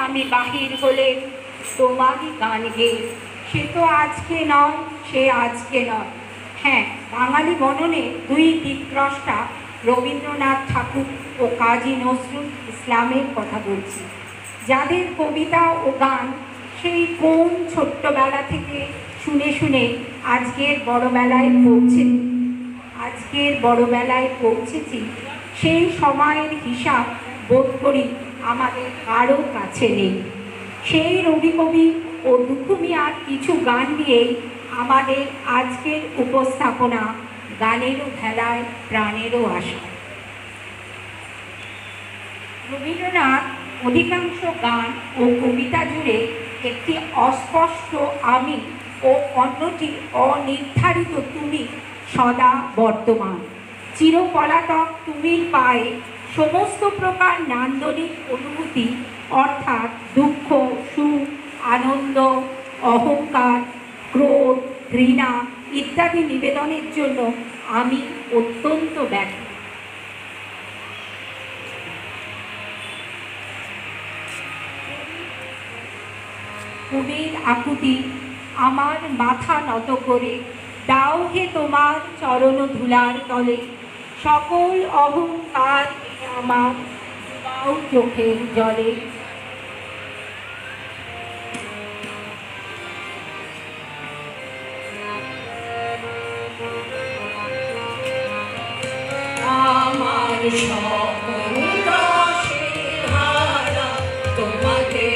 আমি বাহির হলে তোমারই গান গেয়ে। সে তো আজকে নয়, সে আজকে নয়। হ্যাঁ, বাঙালি মননে দুই দিকদ্রষ্টা রবীন্দ্রনাথ ঠাকুর ও কাজী নজরুল ইসলামের কথা বলছি, যাদের কবিতা ও গান সেই কোন ছোট্টবেলা থেকে শুনে শুনে আজকের বড়বেলায় পৌঁছেছি, সেই সময়ের হিসাব বোধ করি আমাদের কারো কাছে নেই। সেই রবি কবি ও দুখু মিয়ার কিছু গান নিয়েই আমাদের আজকের উপস্থাপনা, গানেরও ভেলায় প্রাণেরও আশা। রবীন্দ্রনাথ অধিকাংশ গান ও কবিতা জুড়ে একটি অস্পষ্ট আমি ও অন্যটি অনির্ধারিত তুমি সদা বর্তমান। চিরপলাতক তুমির পায়ে সমস্ত প্রকার নান্দনিক অনুভূতি অর্থাৎ দুঃখ, সুখ, আনন্দ, অহংকার, ক্রোধ, ঘৃণা ইত্যাদি নিবেদনের জন্য আমি অত্যন্ত ব্যর্থ। কবির আকুতি, আমার মাথা নত করে দাও হে তোমার চরণ ধুলার তলে, সকল অহংকার আমার দাও চোখের জলে। আমার সকল রসের ধারা তোমাকে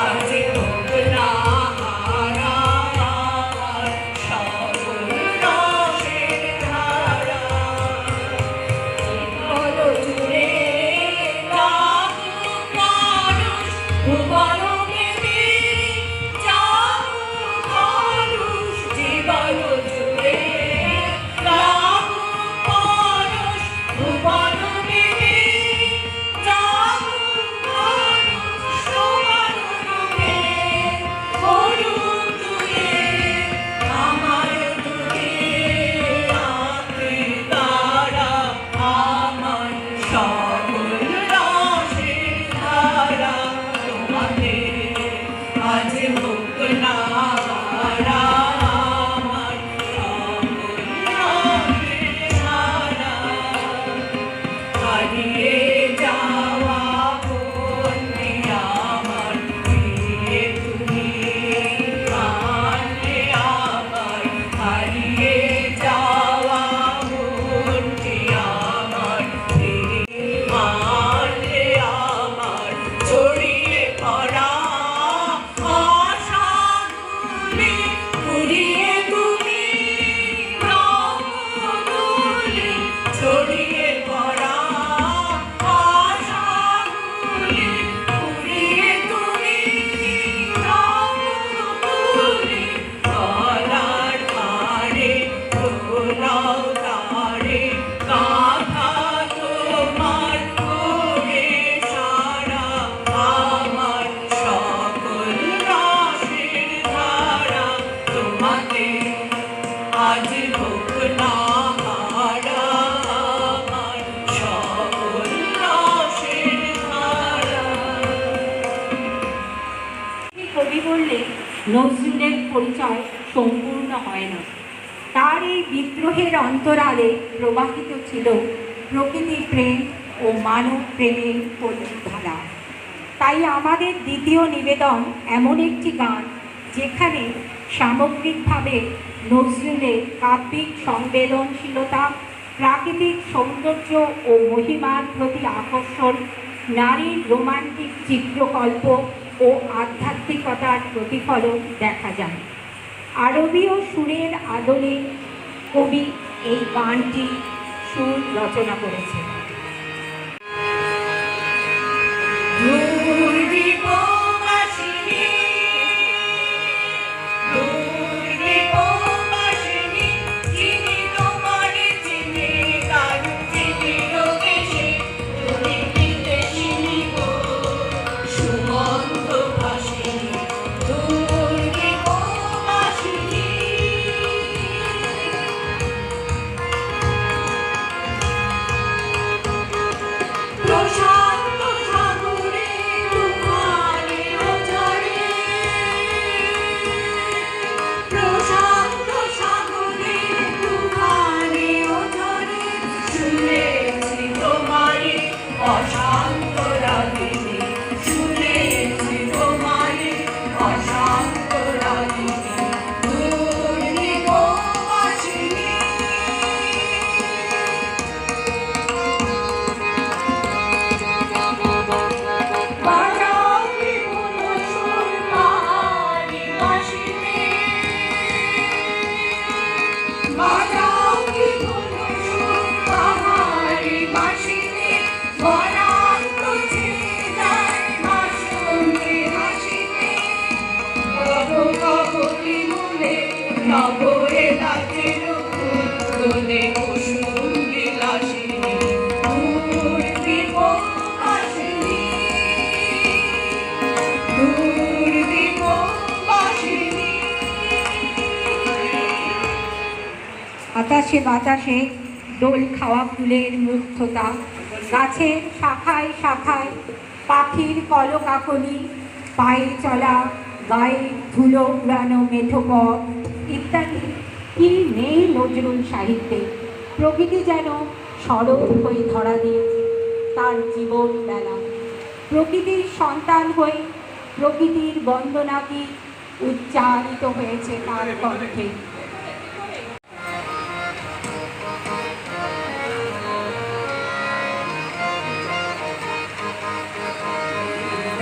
আজ হোক না হারা, আমার সকল রসের ধারা জীবন জুড়ে লাগুক মানুষ ভুবন প্রেমে, জাগুক মানুষ জীবন জুড়ে লাগুক মানুষ ভুবন প্রেমে, জাগুক মানুষ সমান রূপে করুক তুলে আমার তুলে রাত্রি তারা, আমার সকল রসের ধারা তোমাকে আজ হোক না হারা, আমার সকল রসের ধারা হারিয়ে যাওয়া বন্দি আমার ফিরে তুমি প্রাণে আমার, হারিয়ে যাওয়া বন্দি আমার ফিরে প্রাণে আমার, ছড়িয়ে পড়া আশাগুলি পুড়িয়ে তুমি রঙগুলি, ছড়িয়ে পড়া আশাগুলি পুড়িয়ে তুমি রঙগুলি, গলার ধারে দোলাও তারে কাঁথা তোমার করে সারা, আমার সকল রসের ধারা তোমাকে আজ হোক না হারা, আমার সকল রসের ধারা। কবি বললে নজরুলের পরিচয় সম্পূর্ণ হয় না। তার এই বিদ্রোহের অন্তরালে প্রবাহিত ছিল প্রকৃতি প্রেম ও মানব প্রেমের ধারা। তাই আমাদের দ্বিতীয় নিবেদন এমন একটি গান যেখানে সামগ্রিকভাবে নজরুলের কাব্যিক সংবেদনশীলতা, প্রাকৃতিক সৌন্দর্য ও মহিমার প্রতি আকর্ষণ, নারীর রোমান্টিক চিত্রকল্প ও আধ্যাত্মিকতার প্রতিফলন দেখা যায়। আরবীয় সুরের আদলে কবি এই গানটি সুর রচনা করেছেন। প্রশান্ত সাগরে নব এলাচের ফুল তোলে কুসুম বিলাসিনী দূর দীপবাসিনী দূর দীপবাসিনী। আকাশে বাতাসে দোল খাওয়া ফুলের মুগ্ধতা, গাছের শাখায় শাখায় পাখির কলকাকলি, পায়ে চলা গায়ে ধুলো উড়ানো মেঠো পথ ইত্যাদি কি নেই নজরুল সাহিত্যে। প্রকৃতি যেন সরল হয়ে ধরা দিয়েছে তার জীবন বেলা। প্রকৃতির সন্তান হয়ে প্রকৃতির বন্দনা কি উচ্চারিত হয়েছে তার কণ্ঠে।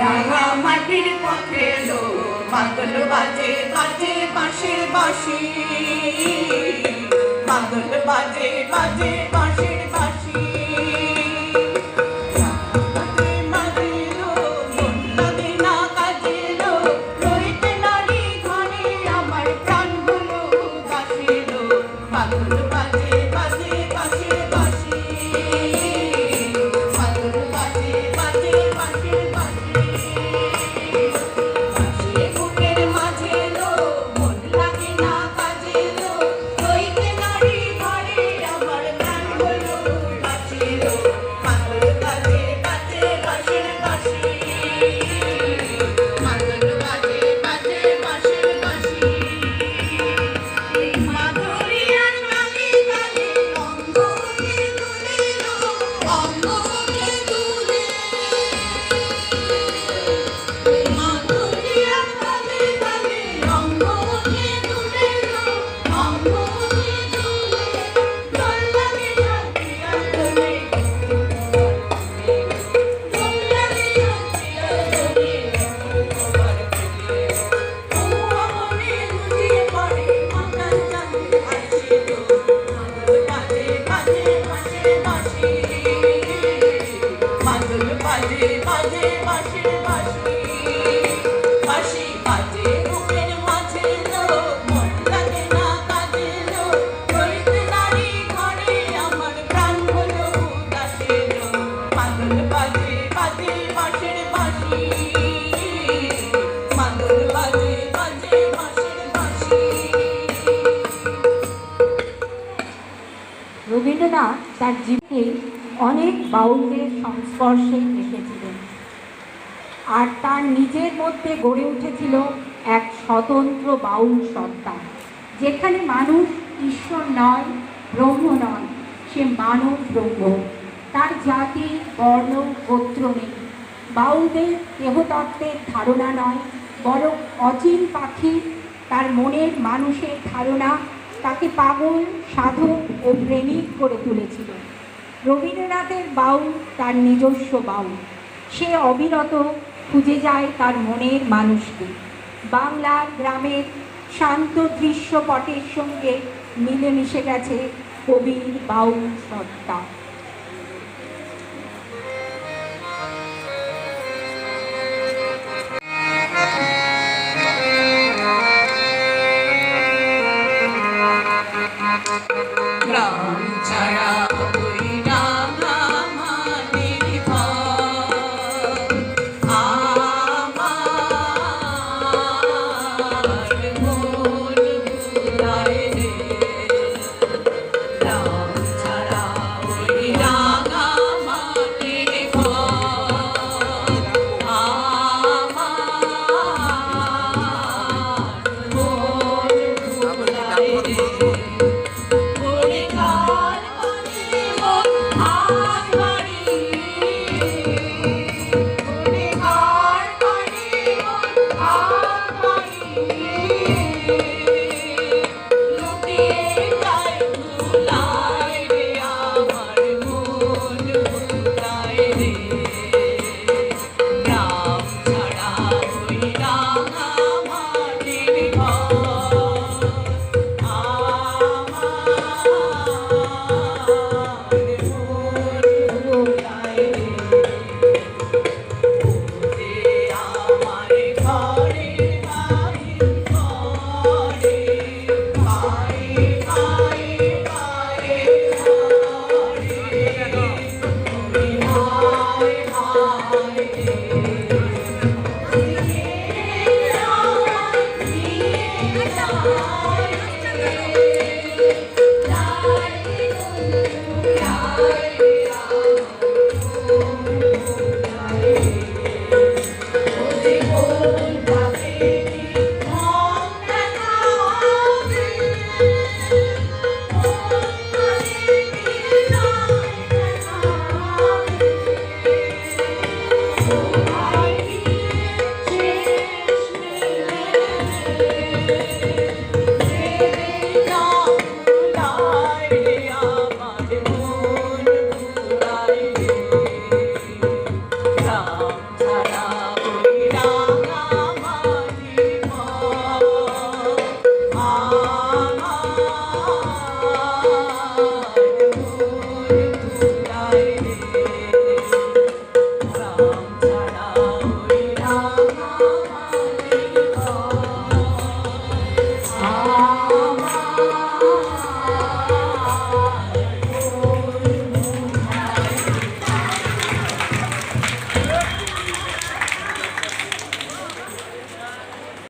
রাঙা মাটির পথে এলো মাদল বাজে বাজে বাঁশির বাঁশি মাদল বাজে বাজে বাঁশির বাঁশি। রবীন্দ্রনাথ তার জীবনে অনেক বাউলদের সংস্পর্শে এসেছিলেন, আর তার নিজের মধ্যে গড়ে উঠেছিল এক স্বতন্ত্র বাউল সত্তা, যেখানে মানুষ ঈশ্বর নয়, ব্রহ্ম নয়, সে মানব ব্রহ্ম। তার জাতি বর্ণ গোত্র নেই। বাউলদের দেহতত্ত্বের ধারণা নয়, বরং অচিন পাখি তার মনের মানুষের ধারণা তাকে পাগল, সাধক ও প্রেমিক করে তুলেছিল। রবীন্দ্রনাথের বাউল তার নিজস্ব বাউল। সে অবিরত খুঁজে যায় তার মনের মানুষকে। বাংলার গ্রামের শান্ত দৃশ্যপটের সঙ্গে মিলেমিশে গেছে কবির বাউল সত্তা। গ্রাম ছাড়া